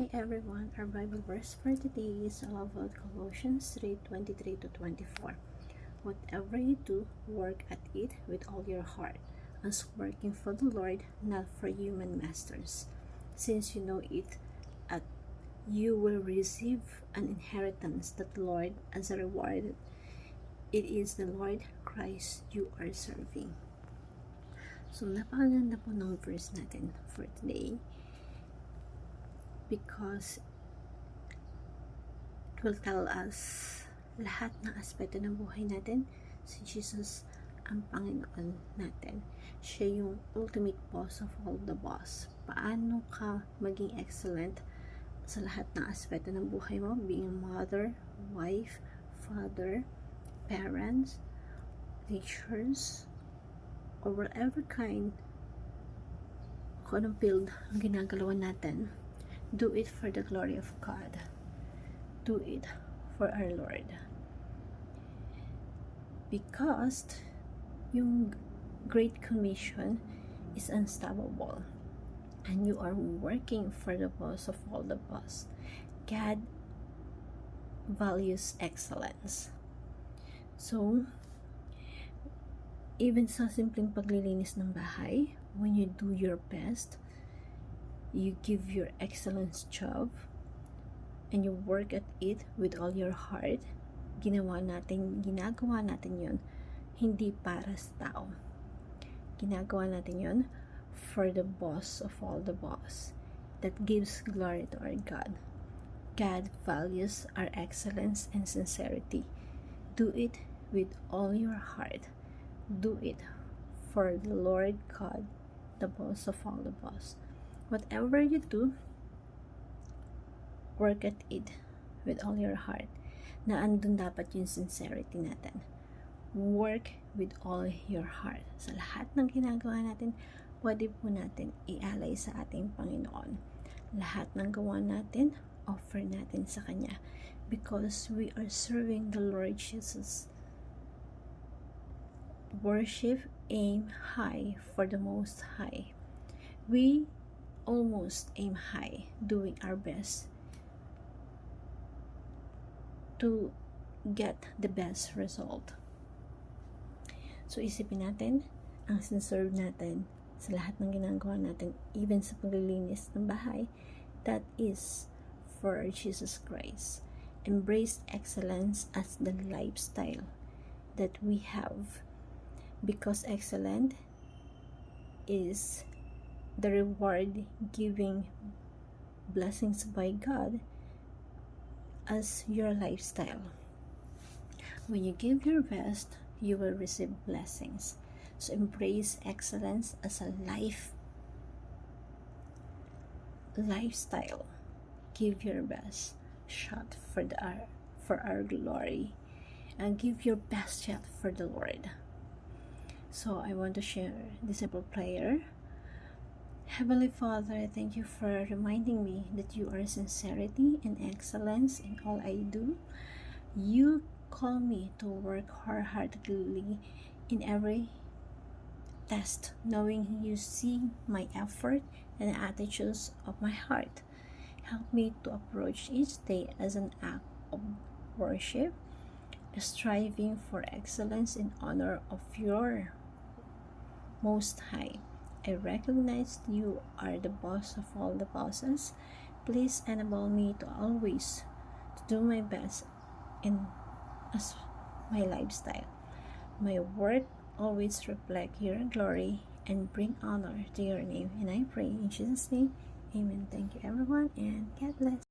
Hi everyone, our Bible verse for today is all about Colossians 3:23 to 24. Whatever you do, work at it with all your heart, as working for the Lord, not for human masters, since you know it, at you will receive an inheritance that the Lord as a reward. It is the Lord Christ you are serving. So napakaganda po ng verse natin for today, because it will tell us lahat ng aspeto ng buhay natin. Si Jesus ang Panginoon natin. Siya yung ultimate boss of all the boss. Paano ka maging excellent sa lahat ng aspeto ng buhay mo, being mother, wife, father, parents, teachers, or whatever kind, kung anong field ang ginagalawan natin, do it for the glory of God. Do it for our Lord. Because yung Great Commission is unstoppable, and you are working for the boss of all the boss. God values excellence. So, even sa simpleng paglilinis ng bahay, when you do your best, you give your excellence job, and you work at it with all your heart, ginagawa natin yun hindi para sa tao. Ginagawa natin yun for the boss of all the boss, that gives glory to our God. God values our excellence and sincerity. Do it with all your heart. Do it for the Lord God, the boss of all the boss. Whatever you do, work at it with all your heart. Na andun dapat yung sincerity natin. Work with all your heart. Sa lahat ng ginagawa natin, pwede po natin ialay sa ating Panginoon. Lahat ng gawa natin, offer natin sa Kanya. Because we are serving the Lord Jesus. Worship, aim high for the Most High. We almost aim high, doing our best to get the best result. So isipin natin ang sinserve natin sa lahat ng ginagawa natin, even sa paglilinis ng bahay, that is for Jesus Christ. Embrace excellence as the lifestyle that we have, because excellent is the reward giving blessings by God as your lifestyle. When you give your best, you will receive blessings. So embrace excellence as a lifestyle. Give your best shot for our glory, and give your best shot for the Lord. So I want to share this simple prayer. Heavenly Father, thank you for reminding me that you are sincerity and excellence in all I do. You call me to work wholeheartedly in every test, knowing you see my effort and the attitudes of my heart. Help me to approach each day as an act of worship, striving for excellence in honor of your Most High. I recognize you are the boss of all the bosses. Please enable me to always do my best as my lifestyle. My work always reflect your glory and bring honor to your name. And I pray in Jesus' name, amen. Thank you everyone, and God bless.